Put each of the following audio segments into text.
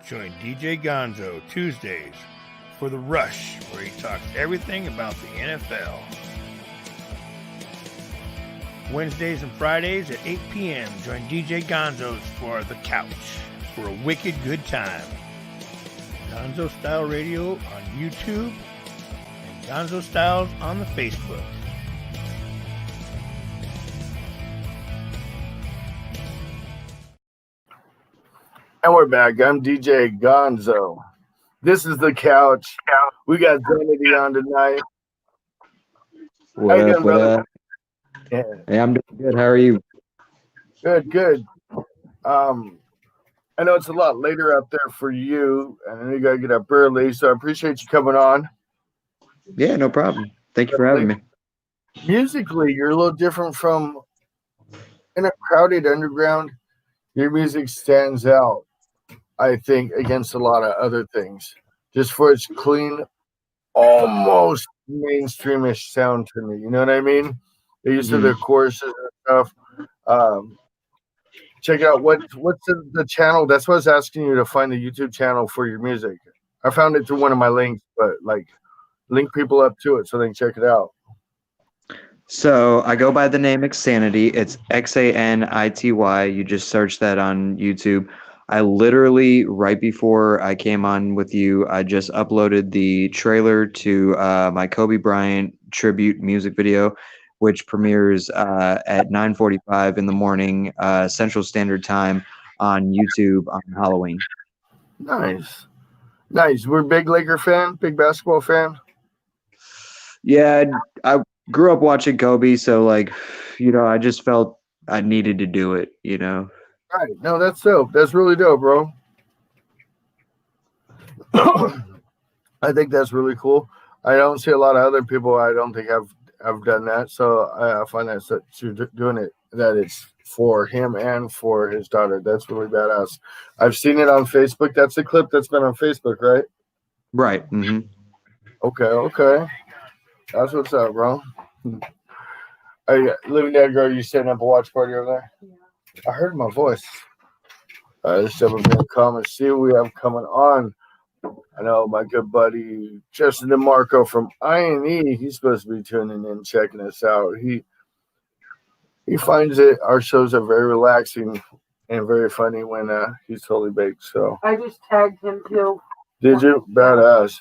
Join DJ Gonzo Tuesdays for The Rush, where he talks everything about the NFL. Wednesdays and Fridays at 8 p.m. Join DJ Gonzo's for The Couch for a wicked good time. Gonzo Style Radio on YouTube and Gonzo Styles on the Facebook. And we're back. I'm DJ Gonzo. This is The Couch. We got Xanity on tonight. What up, brother? Yeah. Hey, I'm doing good. How are you? Good. I know it's a lot later out there for you, and I know you got to get up early, so I appreciate you coming on. Yeah, no problem. Thank you for having me. Musically, you're a little different from in a crowded underground. Your music stands out, I think, against a lot of other things, just for its clean, almost mainstreamish sound to me. You know what I mean? They used to the choruses and stuff. Check out what's the channel. That's what I was asking you to find the YouTube channel for your music. I found it through one of my links, but like link people up to it so they can check it out. So I go by the name Xanity. It's Xanity. You just search that on YouTube. I literally, right before I came on with you, I just uploaded the trailer to my Kobe Bryant tribute music video, which premieres at 9:45 in the morning Central Standard Time on YouTube on Halloween. Nice. We're a big Laker fan, big basketball fan. Yeah, I grew up watching Kobe, so I just felt I needed to do it, Right. No, that's dope. That's really dope, bro. I think that's really cool. I don't see a lot of other people I don't think have done that. So I find that you're doing it, that it's for him and for his daughter. That's really badass. I've seen it on Facebook. That's the clip that's been on Facebook, right? Right. Mm-hmm. Okay. That's what's up, bro. Are you living there, girl? You setting up a watch party over there? Yeah. I heard my voice. Let's jump in the comments. See what we have coming on. I know my good buddy Justin DeMarco from I&E. He's supposed to be tuning in, checking us out. He finds it. Our shows are very relaxing and very funny when he's totally baked. So I just tagged him too. Did you? Badass.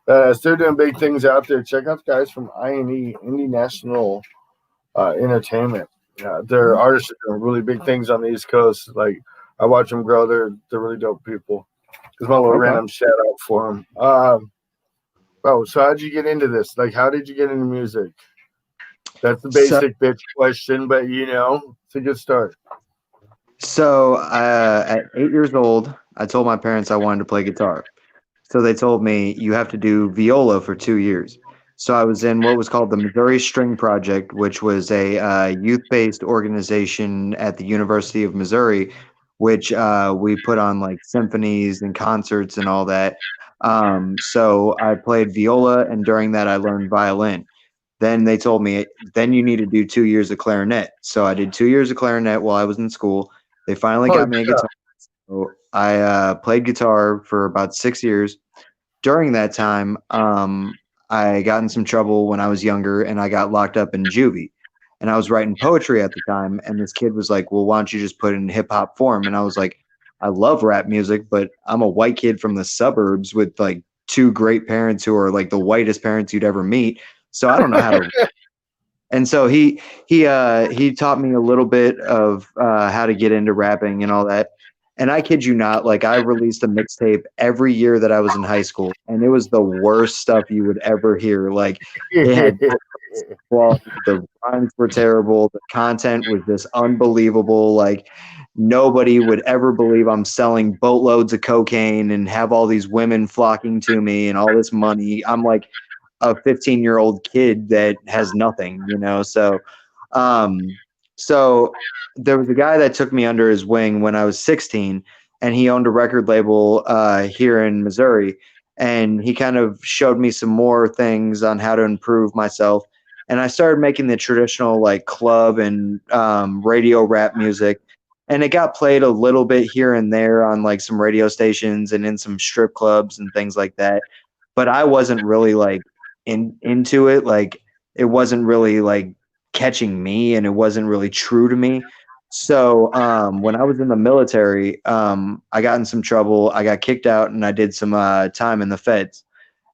They're doing big things out there. Check out the guys from I&E, Indie National Entertainment. Their artists are doing really big things on the East Coast. Like, I watch them grow. They're really dope people. There's my little random shout out for them. So how'd you get into this? Like, how did you get into music? That's the basic bitch question, but it's a good start. So at 8 years old, I told my parents I wanted to play guitar. So they told me you have to do viola for 2 years. So I was in what was called the Missouri String Project, which was a youth-based organization at the University of Missouri, which we put on like symphonies and concerts and all that. So I played viola, and during that I learned violin. Then they told me, then you need to do 2 years of clarinet. So I did 2 years of clarinet while I was in school. They finally got me a guitar. So I played guitar for about 6 years. During that time, I got in some trouble when I was younger, and I got locked up in juvie. And I was writing poetry at the time, and this kid was like, well, why don't you just put it in hip-hop form? And I was like, I love rap music, but I'm a white kid from the suburbs with like two great parents who are like the whitest parents you'd ever meet. So I don't know how to. And so he taught me a little bit of how to get into rapping and all that. And I kid you not, like, I released a mixtape every year that I was in high school, and it was the worst stuff you would ever hear. Like, it had the rhymes were terrible, the content was just unbelievable. Like, nobody would ever believe I'm selling boatloads of cocaine and have all these women flocking to me and all this money. I'm like a 15-year-old kid that has nothing, So there was a guy that took me under his wing when I was 16, and he owned a record label here in Missouri. And he kind of showed me some more things on how to improve myself. And I started making the traditional like club and radio rap music. and it got played a little bit here and there on like some radio stations and in some strip clubs and things like that. But I wasn't really like into it. Like it wasn't really like catching me, and it wasn't really true to me. So when I was in the military, I got in some trouble. I got kicked out, and I did some time in the feds.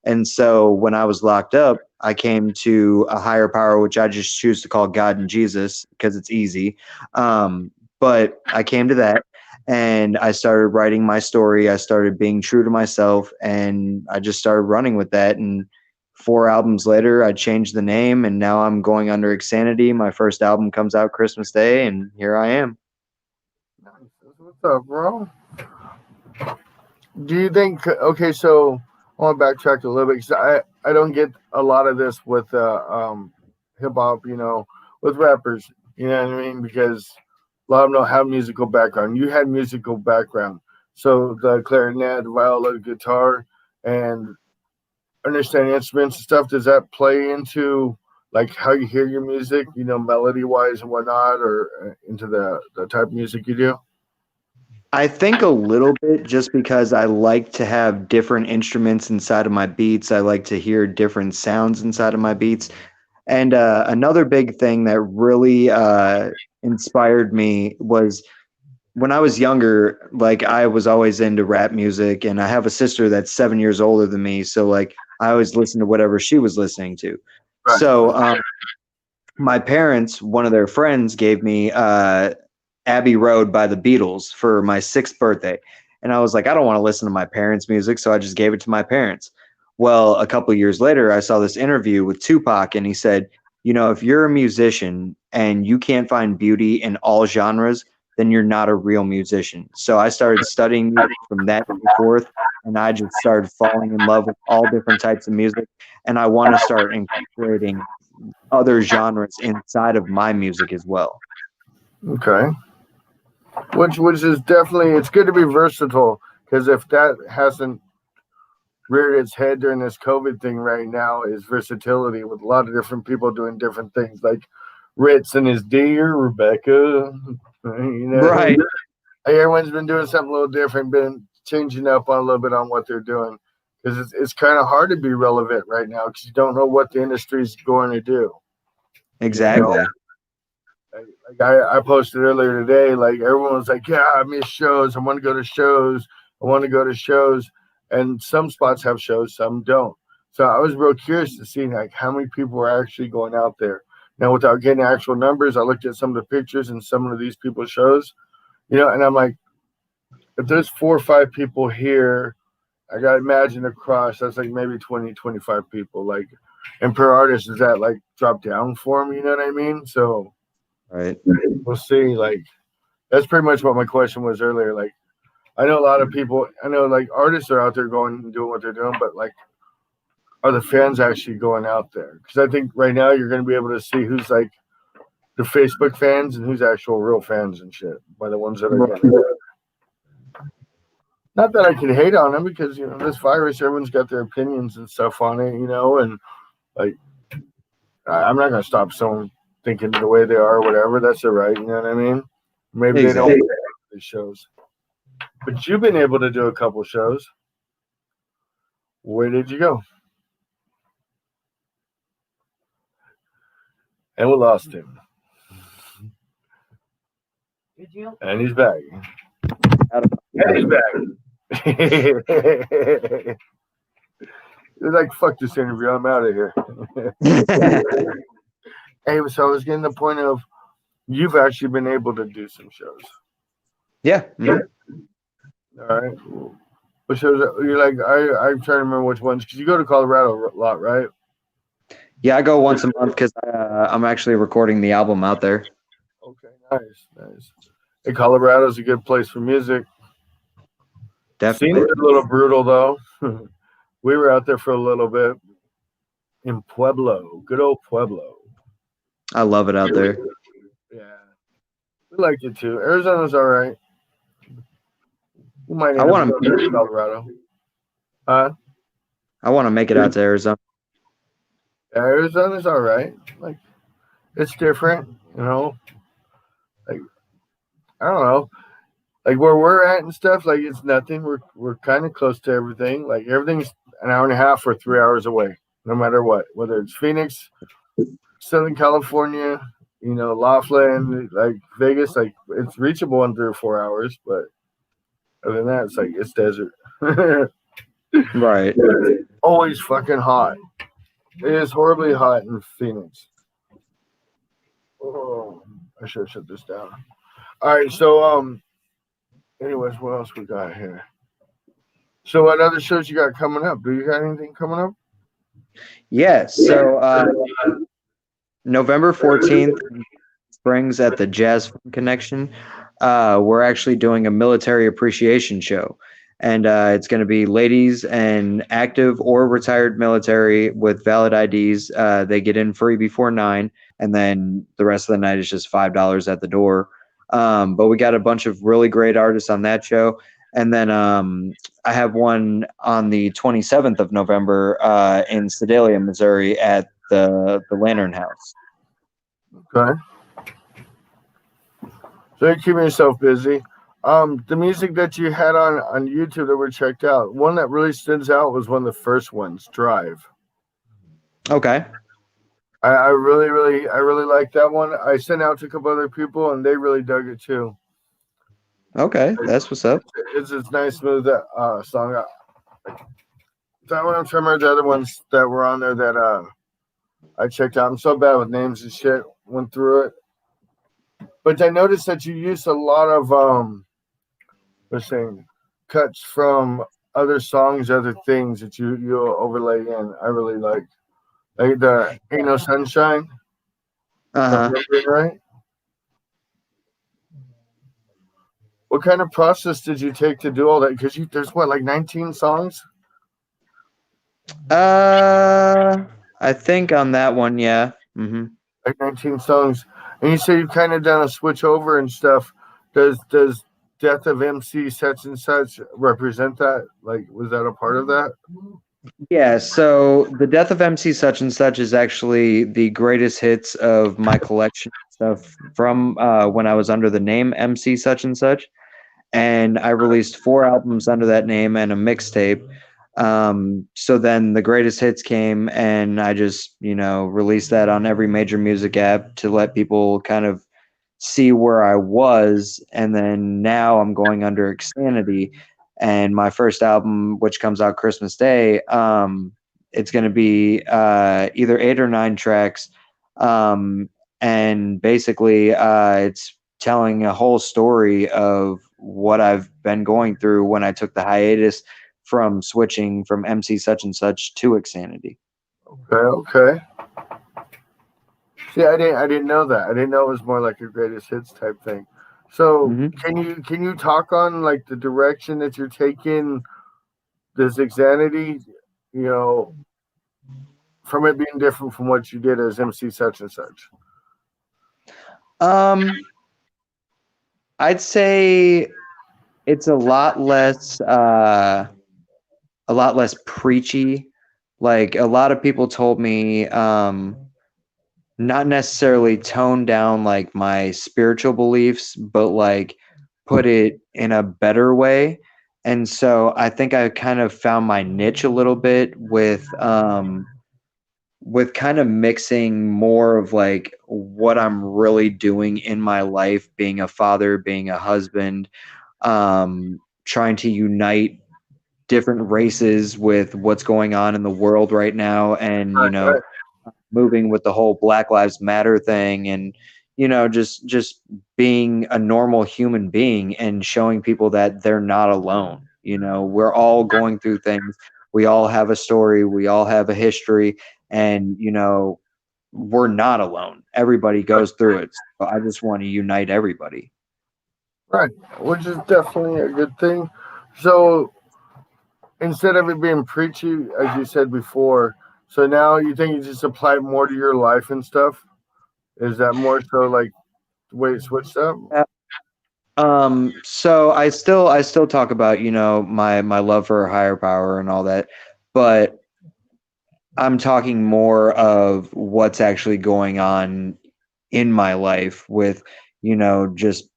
And so when I was locked up, I came to a higher power, which I just choose to call God and Jesus because it's easy. But I came to that, and I started writing my story. I started being true to myself, and I just started running with that. And 4 albums later, I changed the name, and now I'm going under Xanity. My first album comes out Christmas Day, and here I am. What's up, bro? Do you think? Okay, so I want to backtrack a little bit because I don't get a lot of this with hip hop, with rappers. You know what I mean? Because a lot of them don't have musical background. You had musical background, so the clarinet, the viola, the guitar, and understanding instruments and stuff. Does that play into like how you hear your music? Melody wise and whatnot, or into the type of music you do? I think a little bit just because I like to have different instruments inside of my beats. I like to hear different sounds inside of my beats. And another big thing that really inspired me was when I was younger, like I was always into rap music, and I have a sister that's 7 years older than me. So like I always listened to whatever she was listening to. Right. So my parents, one of their friends gave me Abbey Road by the Beatles for my 6th birthday. And I was like, I don't want to listen to my parents' music, so I just gave it to my parents. Well, a couple of years later, I saw this interview with Tupac, and he said, if you're a musician and you can't find beauty in all genres, then you're not a real musician. So I started studying music from that day forth, and I just started falling in love with all different types of music. And I want to start incorporating other genres inside of my music as well. Okay. Which is definitely, it's good to be versatile, because if that hasn't reared its head during this COVID thing right now, is versatility with a lot of different people doing different things, like Ritz and his deer, Rebecca, Right. Everyone's been doing something a little different, been changing up on a little bit on what they're doing, because it's kind of hard to be relevant right now because you don't know what the industry is going to do. Exactly. Like I posted earlier today, like everyone was like, yeah, I miss shows. I want to go to shows. And some spots have shows, some don't. So I was real curious to see like how many people are actually going out there. Now, without getting actual numbers, I looked at some of the pictures and some of these people's shows, and I'm like, if there's 4 or 5 people here, I got to imagine across, that's like maybe 20, 25 people. Like, and per artist, does that like drop down for them? You know what I mean? So, right. We'll see. Like, that's pretty much what my question was earlier. Like, I know a lot of people, like artists are out there going and doing what they're doing, but like, are the fans actually going out there? Because I think right now you're going to be able to see who's like the Facebook fans and who's actual real fans and shit by the ones that are getting it. Not that I can hate on them, because this virus, everyone's got their opinions and stuff on it, and like I'm not gonna stop someone thinking the way they are or whatever. That's their right, you know what I mean? Maybe Exactly. They don't these shows, but you've been able to do a couple shows. Where did you go? And we lost him. Did you? And he's back. And he's back. They're like, fuck this interview. I'm out of here. Hey, so I was getting the point of you've actually been able to do some shows. Yeah. Mm-hmm. All right. What shows? You're like, I'm trying to remember which ones, because you go to Colorado a lot, right? Yeah, I go once a month because I'm actually recording the album out there. Okay, nice. Hey, Colorado's a good place for music. Definitely. Seems a little brutal, though. We were out there for a little bit in Pueblo, good old Pueblo. I love it out there. Yeah, we liked it too. Arizona's all right. We might I want go to Colorado. I want to make it out to Arizona. Yeah, Arizona's all right. Like, it's different, Like, I don't know, like where we're at and stuff. Like it's nothing. We're kind of close to everything. Like everything's an hour and a half or 3 hours away, no matter what. Whether it's Phoenix, Southern California, Laughlin, like Vegas, like it's reachable in 3 or 4 hours. But other than that, it's like it's desert. Right. Always fucking hot. It is horribly hot in Phoenix. Oh, I should have shut this down. All right, so anyways, what else we got here? So what other shows you got coming up? Do you got anything coming up? Yes. So November 14th, Springs at the Jazz Connection. We're actually doing a military appreciation show. And it's going to be ladies and active or retired military with valid IDs. They get in free before 9, and then the rest of the night is just $5 at the door. But we got a bunch of really great artists on that show. And then I have one on the 27th of November in Sedalia, Missouri at the Lantern House. Okay. So you're keeping yourself busy. The music that you had on YouTube that were checked out, one that really stands out was one of the first ones, Drive. Okay. I really like that one. I sent out to a couple other people and they really dug it too. Okay, that's what's up. It's nice, smooth song. That one, I'm trying to remember the other ones that were on there that I checked out. I'm so bad with names and shit. Went through it, but I noticed that you used a lot of cuts from other songs, other things that you overlay in. I really like the Ain't No Sunshine. Right? What kind of process did you take to do all that? Because there's what, like 19 songs? I think on that one, yeah. Mm-hmm. Like 19 songs. And you say you've kind of done a switch over and stuff. Does Death of MC such and such represent that? Like, was that a part of that? Yeah, so the Death of MC such and such is actually the greatest hits of my collection of stuff from when I was under the name MC such and such. And I released 4 albums under that name and a mixtape. So then the greatest hits came, and I just, released that on every major music app to let people kind of see where I was. And then now I'm going under Xanity, and my first album, which comes out Christmas Day, it's going to be either 8 or 9 tracks. And basically it's telling a whole story of what I've been going through when I took the hiatus from switching from MC such and such to Xanity. Okay. See, I didn't know that. I didn't know it was more like a greatest hits type thing. So can you talk on like the direction that you're taking this Xanity, from it being different from what you did as MC such and such? I'd say it's a lot less preachy. Like a lot of people told me not necessarily tone down like my spiritual beliefs, but like put it in a better way. And so I think I kind of found my niche a little bit with kind of mixing more of like what I'm really doing in my life, being a father, being a husband, trying to unite different races with what's going on in the world right now, and moving with the whole Black Lives Matter thing, and just being a normal human being and showing people that they're not alone. We're all going through things. We all have a story, we all have a history, and we're not alone. Everybody goes through it. So I just want to unite everybody. Right, which is definitely a good thing. So instead of it being preachy, as you said before, so now you think you just apply it more to your life and stuff? Is that more so like the way it switched up? So I still talk about, my love for a higher power and all that, but I'm talking more of what's actually going on in my life with, just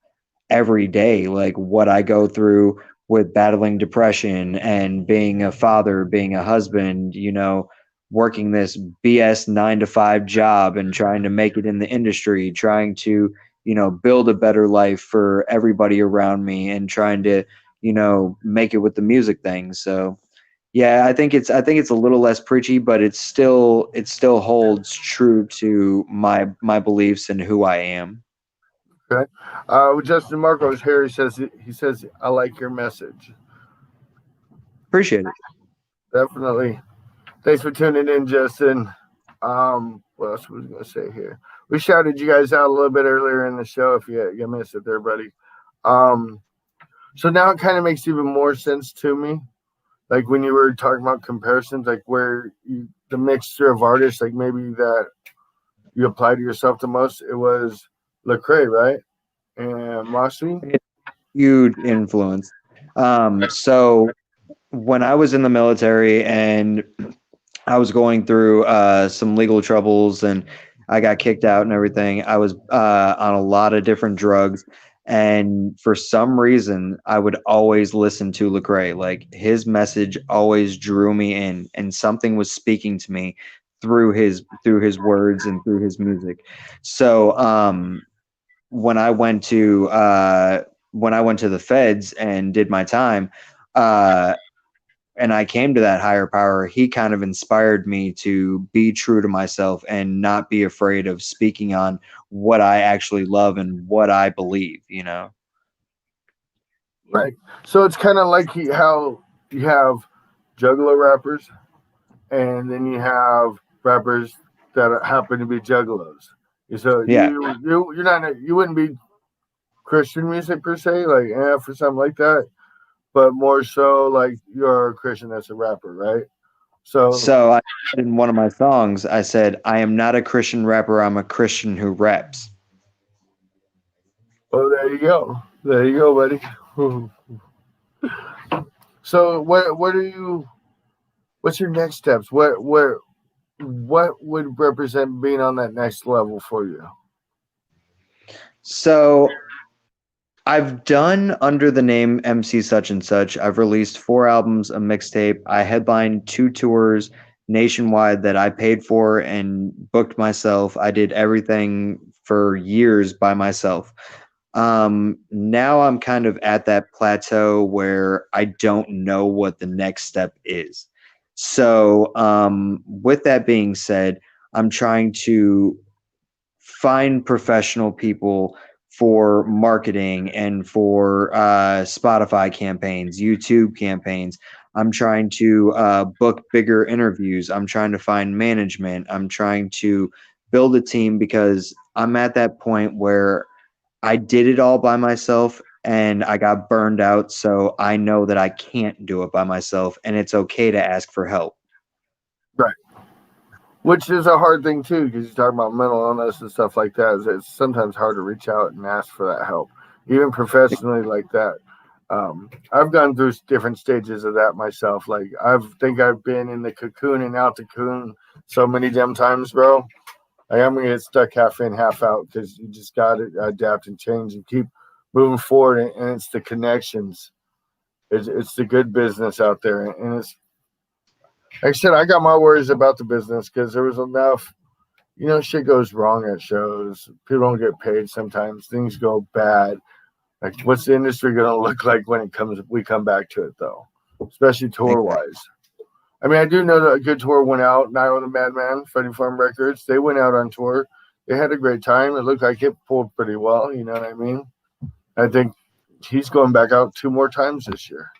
every day, like what I go through with battling depression and being a father, being a husband, working this BS 9 to 5 job and trying to make it in the industry, trying to, build a better life for everybody around me and trying to, make it with the music thing. So yeah, I think it's a little less preachy, but it still holds true to my beliefs and who I am. Okay. With Justin Marcos here, he says I like your message. Appreciate it. Definitely. Thanks for tuning in, Justin. What else was I gonna say here? We shouted you guys out a little bit earlier in the show. If you missed it there, buddy. Um, so now it kind of makes even more sense to me. Like when you were talking about comparisons, like the mixture of artists, like maybe that you applied to yourself the most. It was Lecrae, right? And Mossy. Huge influence. So when I was in the military and I was going through some legal troubles and I got kicked out and everything. I was on a lot of different drugs. And for some reason, I would always listen to Lecrae. Like his message always drew me in, and something was speaking to me through his words and through his music. So when I went to the feds and did my time, uh, and I came to that higher power, he kind of inspired me to be true to myself and not be afraid of speaking on what I actually love and what I believe. Right. So it's kind of like how you have juggalo rappers, and then you have rappers that happen to be juggalos. So Yeah. you wouldn't be Christian music per se, like for something like that, but more so like you're a Christian that's a rapper, right? So So I said in one of my songs, I said, I am not a Christian rapper, I'm a Christian who raps. oh, there you go, buddy. So what's your next steps? What would represent being on that next level for you? So I've done under the name MC Such and Such. I've released 4 albums, a mixtape. I headlined 2 tours nationwide that I paid for and booked myself. I did everything for years by myself. Now I'm kind of at that plateau where I don't know what the next step is. So, with that being said, I'm trying to find professional people for marketing and for Spotify campaigns, YouTube campaigns. I'm trying to book bigger interviews. I'm trying to find management. I'm trying to build a team because I'm at that point where I did it all by myself and I got burned out. So I know that I can't do it by myself and it's okay to ask for help. Right. Which is a hard thing too, because you talk about mental illness and stuff like that. It's sometimes hard to reach out and ask for that help, even professionally like that. I've gone through different stages of that myself. Like I've been in the cocoon and out the cocoon so many damn times, bro. Like I'm gonna get stuck half in, half out because you just got to adapt and change and keep moving forward. And it's the connections. It's the good business out there, and it's like I said, I got my worries about the business because there was enough, shit goes wrong at shows. People don't get paid sometimes. Things go bad. Like, what's the industry going to look like when we come back to it, though, especially tour wise? I mean, I do know that a good tour went out. Nile the Madman, Freddie Farm Records, they went out on tour. They had a great time. It looked like it pulled pretty well. You know what I mean? I think he's going back out 2 more times this year.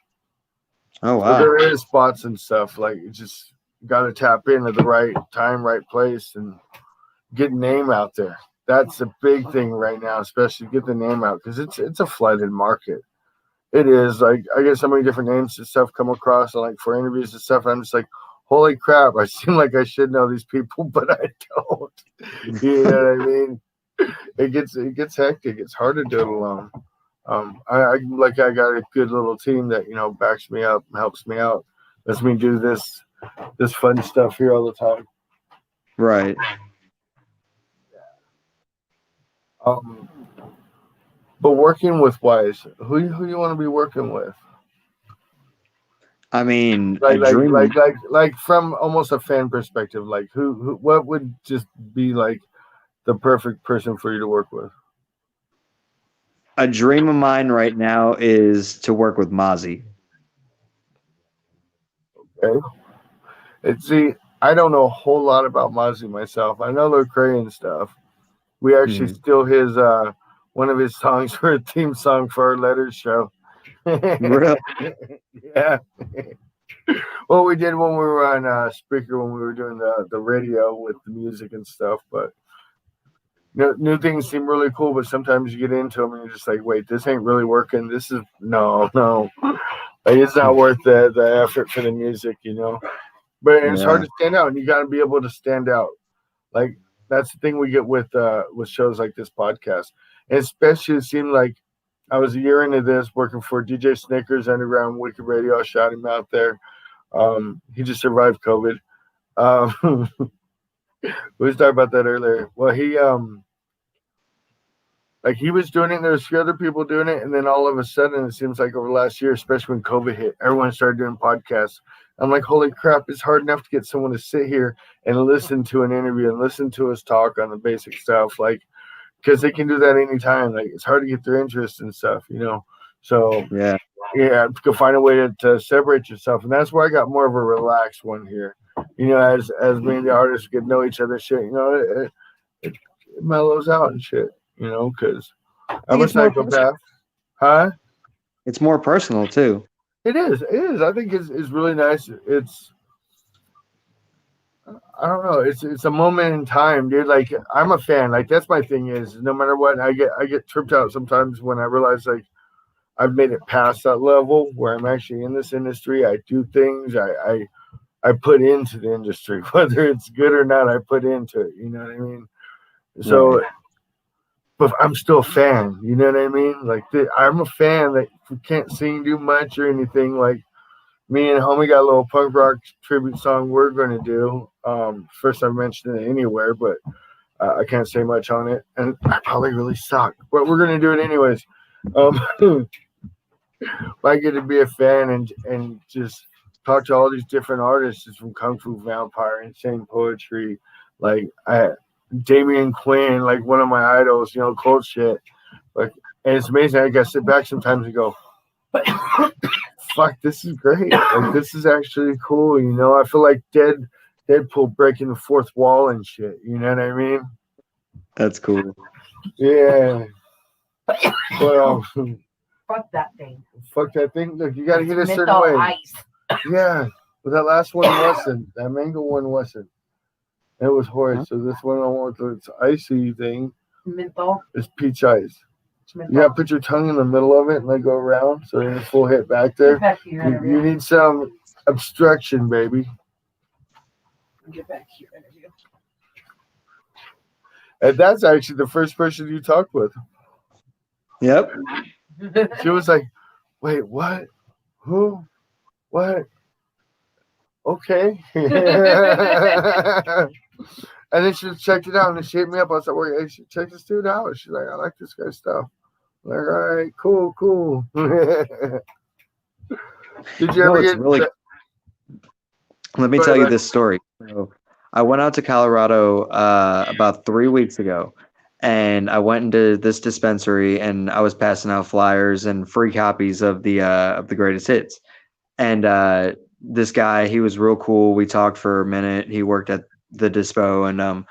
Oh, So wow. there is spots and stuff. Like, you just got to tap in at the right time, right place, and get name out there. That's a big thing right now, especially get the name out because it's a flooded market. It is. Like, I get so many different names and stuff come across, and like for interviews and stuff. And I'm just like, holy crap! I seem like I should know these people, but I don't. You know what I mean? It gets hectic. It's hard to do it alone. I got a good little team that backs me up, helps me out, lets me do this fun stuff here all the time. Right. Um, But working with wise, who you want to be working with? I mean, a Like like dream like like like from almost a fan perspective, like who what would just be like the perfect person for you to work with? a dream of mine right now is to work with Mozzie. Okay. And see, I don't know a whole lot about Mozzie myself. I know Lecrae and stuff. We actually Hmm. steal his one of his songs for a theme song for our letters show. Really? Yeah. Well, we did when we were on speaker when we were doing the radio with the music and stuff. But new things seem really cool, but sometimes you get into them and you're just like, wait, this ain't really working. This is no, like it's not worth the effort for the music, you know. But it's hard Yeah. to stand out, and you got to be able to stand out. Like that's the thing we get with shows like this podcast, and especially it seemed like I was a year into this working for DJ Snickers Underground Wicked Radio. I shot him out there. He just survived COVID. Um, we was talking about that earlier. Well, he like he was doing it, and there's a few other people doing it, and then all of a sudden, it seems like over the last year, especially when COVID hit, everyone started doing podcasts. I'm like, holy crap! It's hard enough to get someone to sit here and listen to an interview and listen to us talk on the basic stuff, like because they can do that anytime. Like it's hard to get their interest and stuff, you know. So Yeah. yeah, to find a way to separate yourself, and that's why I got more of a relaxed one here. You know, as me and the artists get to know each other, shit. You know, it mellows out and shit. You know, because I I'm think a it's more personal. psychopath. Huh? It's more personal too. It is. It is. I think it's really nice. It's I don't know. It's a moment in time, dude. Like I'm a fan. Like that's my thing is no matter what, I get tripped out sometimes when I realize like I've made it past that level where I'm actually in this industry. I do things. I put into the industry, whether it's good or not. I put into it. You know what I mean? Right. So, but I'm still a fan. You know what I mean? Like I'm a fan that can't sing, do much or anything. Like me and homie got a little punk rock tribute song we're gonna do. First I mentioned it anywhere, but I can't say much on it, and I probably really suck. But we're gonna do it anyways. Um, I get to be a fan and just talk to all these different artists from Kung Fu Vampire, Insane Poetry, like Damian Quinn, like one of my idols, you know, cult shit. Like, and it's amazing. I gotta sit back sometimes and go, "Fuck, this is great! Like, this is actually cool." You know, I feel like Deadpool breaking the fourth wall and shit. You know what I mean? That's cool. Yeah. Well, Fuck that thing. fuck that thing. Look, you gotta get a certain Menthol way. ice. Yeah, but that last one wasn't. That mango one wasn't. It was horrid. Huh? So this one I want this icy thing Menthol. is peach ice. It's You menthol. gotta put your tongue in the middle of it and let go around so it's full hit back Get there. back here, You interview. need some obstruction, baby. Get back here, interview. And that's actually the first person you talked with. Yep. She was like, "Wait, what? Who? What? Okay." And then she checked it out and she hit me up. I was like, "Wait, hey, check this dude out." She's like, "I like this guy's stuff." I'm like, all right, cool. Did you No, ever it's get? really. Let me Go tell ahead, you Ryan. this story. So, I went out to Colorado about 3 weeks ago, and I went into this dispensary, and I was passing out flyers and free copies of the greatest hits. And this guy, he was real cool. We talked for a minute. He worked at the dispo, and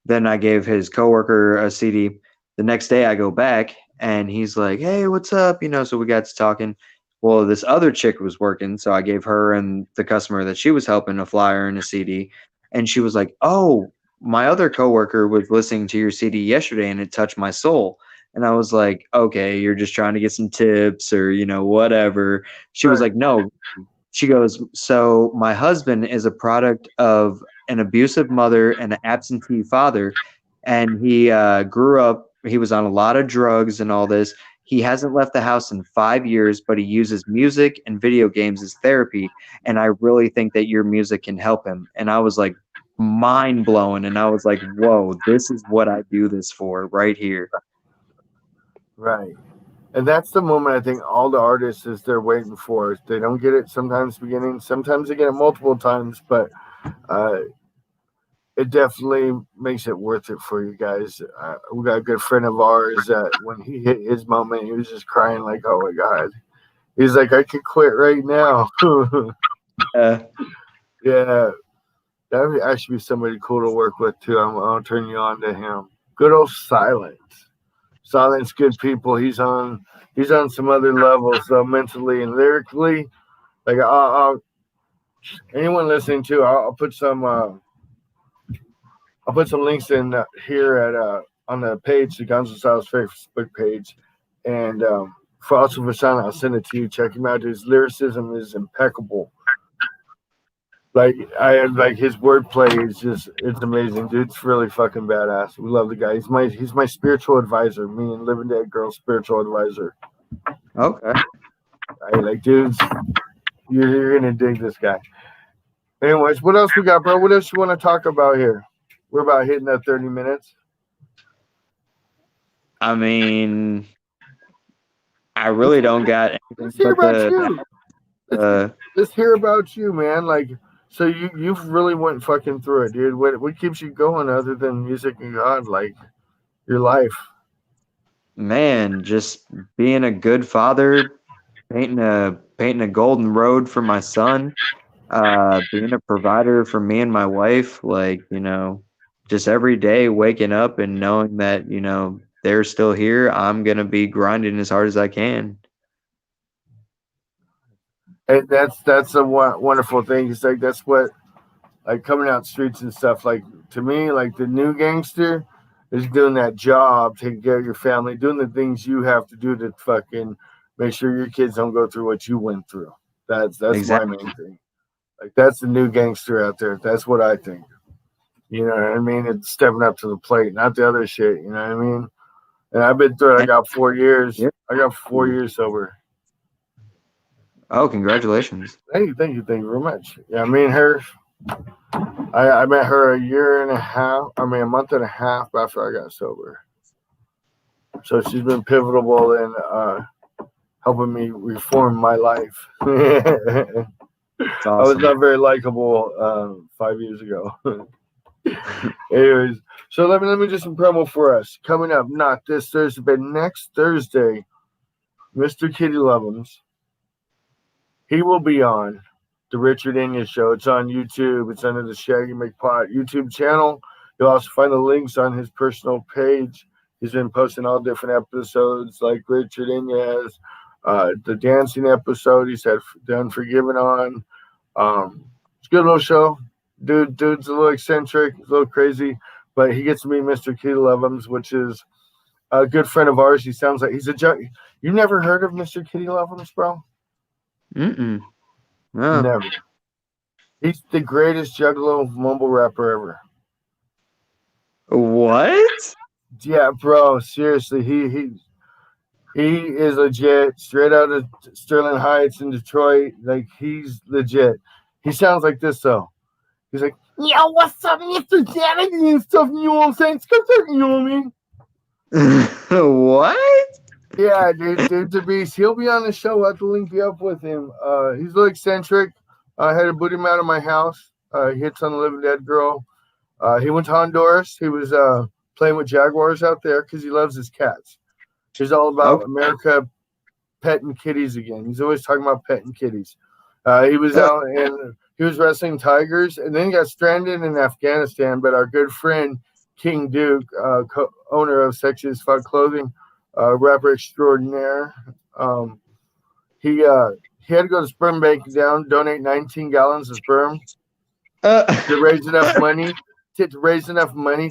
then I gave his coworker a CD. The next day, I go back, and he's like, "Hey, what's up?" You know, so we got to talking. Well, this other chick was working, so I gave her and the customer that she was helping a flyer and a CD, and she was like, "Oh, my other coworker was listening to your CD yesterday, and it touched my soul." And I was like, "Okay, you're just trying to get some tips, or whatever." She was Right. like, "No." She goes, "So my husband is a product of an abusive mother and an absentee father, and he grew up. He was on a lot of drugs and all this. He hasn't left the house in 5 years, but he uses music and video games as therapy. And I really think that your music can help him." And I was like, mind blowing. And I was like, "Whoa, this is what I do this for right here." Right. And that's the moment I think all the artists is they're waiting for. They don't get it sometimes beginning, sometimes they get it multiple times, but uh, it definitely makes it worth it for you guys. We got a good friend of ours that when he hit his moment, he was just crying like, "Oh my god!" He's like, "I could quit right now." Uh, Yeah, that would actually be somebody cool to work with too. I'll turn you on to him. Good old Silence. Silence, good people. He's on some other levels though, mentally and lyrically. Like anyone listening to, I'll put some links in here at on the page, the Guns N' Styles Facebook page, and for Silent, I'll send it to you. Check him out. His lyricism is impeccable. Like his wordplay is just it's amazing, dude. It's really fucking badass. We love the guy. He's my spiritual advisor. Me and Living Dead Girl's spiritual advisor. okay. I like dudes. You're gonna dig this guy. Anyways, what else we got, bro? What else you want to talk about here? We're about hitting that 30 minutes. I mean, I really don't got Let's anything hear but about you. uh, Let's hear about you, man. Like, so you've really went fucking through it, dude. What keeps you going other than music and God? Like your life. man, just being a good father, painting a golden road for my son, being a provider for me and my wife, like, just every day waking up and knowing that, they're still here. I'm gonna be grinding as hard as I can. And that's a wonderful thing. It's like that's what like coming out streets and stuff. Like to me, like the new gangster is doing that job, taking care of your family, doing the things you have to do to fucking make sure your kids don't go through what you went through. That's my Exactly. main thing. Like that's the new gangster out there. That's what I think. You know what I mean? It's stepping up to the plate, not the other shit. You know what I mean? And I've been through it. I got 4 years. Yep. I got 4 years sober. Oh, congratulations. Thank you very much. Yeah, me and her. I met her a year and a half. I mean, a month and a half after I got sober. So she's been pivotal in helping me reform my life. I It's was awesome. not very likable 5 years ago. Anyways, so let me do some promo for us. Coming up, not this Thursday, but next Thursday, Mr. Kitty Lovins. He will be on the Richard Inges Show. It's on YouTube. It's under the Shaggy McPot YouTube channel. You'll also find the links on his personal page. He's been posting all different episodes like Richard Inges, the dancing episode. He's had the Unforgiven on. It's a good little show. Dude's a little eccentric, a little crazy, but he gets to meet Mr. Kitty Lovins, which is a good friend of ours. He sounds like he's a judge. You never heard of Mr. Kitty Lovins, bro? Mm-mm. No. Never. He's the greatest juggalo mumble rapper ever. What? Yeah, bro. Seriously, he is legit. Straight out of Sterling Heights in Detroit. Like he's legit. He sounds like this though. He's like, "Yo, what's up, Mr. Xanity and stuff?" You know what I'm saying? You know what I mean? What? Yeah, dude's a beast. He'll be on the show. I'll have to link you up with him. He's a little eccentric. I had to boot him out of my house. He hits on the Living Dead Girl. He went to Honduras. He was playing with jaguars out there because he loves his cats. He's all about America petting kitties again. He's always talking about petting kitties. He was out and he was wrestling tigers, and then he got stranded in Afghanistan. But our good friend King Duke, owner of Sexy as Fuck Clothing, rapper extraordinaire, he had to go to sperm bank down, donate 19 gallons of sperm to raise enough money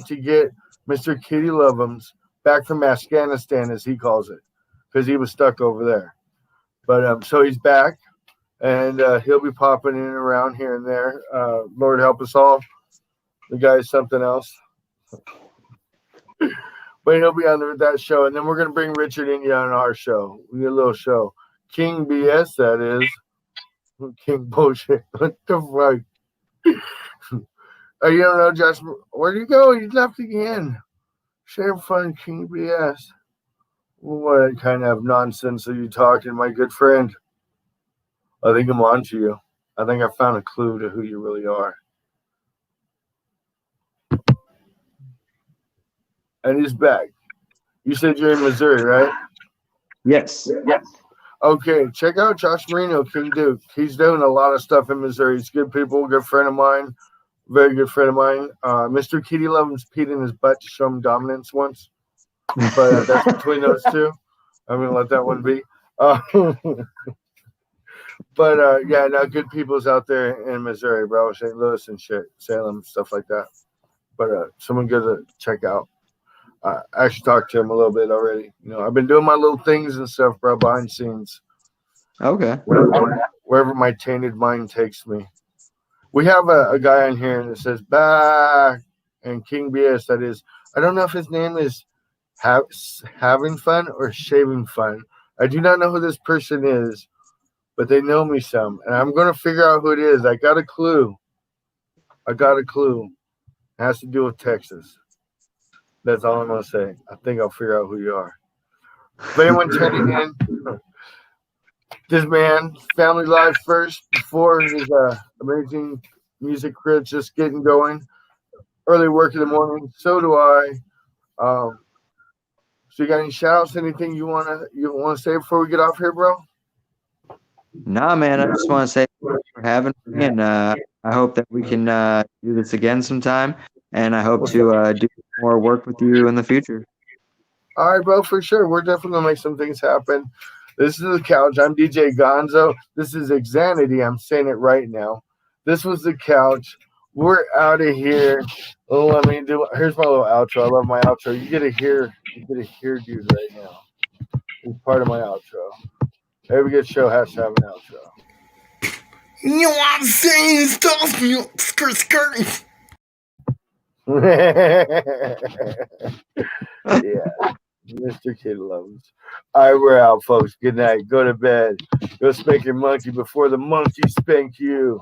to get Mr. Kitty Lovins back from Afghanistan, as he calls it, because he was stuck over there. But so he's back, and he'll be popping in and around here and there. Lord help us all. The guy's something else. But he'll be on that show, and then we're gonna bring Richard India on our show. We get a little show, King BS, that is. King bullshit. What the fuck? Oh, you don't know, Josh? Where'd he go? He left again. Share fun, King BS. What kind of nonsense are you talking, my good friend? I think I'm on to you. I think I found a clue to who you really are. And he's back. You said you're in Missouri, right? Yes. Okay, check out Josh Marino, King Duke. He's doing a lot of stuff in Missouri. He's good people, good friend of mine, very good friend of mine. Mr. Kitty Loves peed in his butt to show him dominance once, but that's between those two. I'm gonna let that one be. But yeah, no, good people's out there in Missouri, bro, St. Louis and shit, Salem, stuff like that. But someone good to check out. I actually talked to him a little bit already. You know, I've been doing my little things and stuff, bro, behind scenes. Okay. Wherever my tainted mind takes me. We have a guy on here that says back and King BS. That is, I don't know if his name is having fun or shaving fun. I do not know who this person is, but they know me some, and I'm gonna figure out who it is. I got a clue. It has to do with Texas. That's all I'm gonna say. I think I'll figure out who you are. If anyone tuning in, this man, family life first before his amazing music career just getting going. Early work in the morning. So do I. So you got any shout outs, anything you wanna say before we get off here, bro? Nah, man, I just want to say thanks for having me, and I hope that we can do this again sometime, and I hope to do more work with you in the future. All right, bro, for sure. We're definitely gonna make some things happen. This is the couch. I'm DJ Gonzo. This is Xanity. I'm saying it right now. This was the couch. We're out of here. Oh, let me do. Here's my little outro. I love my outro. You get to hear, dude, right now. It's part of my outro. Every good show has to have an outro. You know what I'm saying? Stuff, you skirt. Yeah. Mr. Kid Loves. All right, we're out, folks. Good night. Go to bed. Go spank your monkey before the monkey spank you.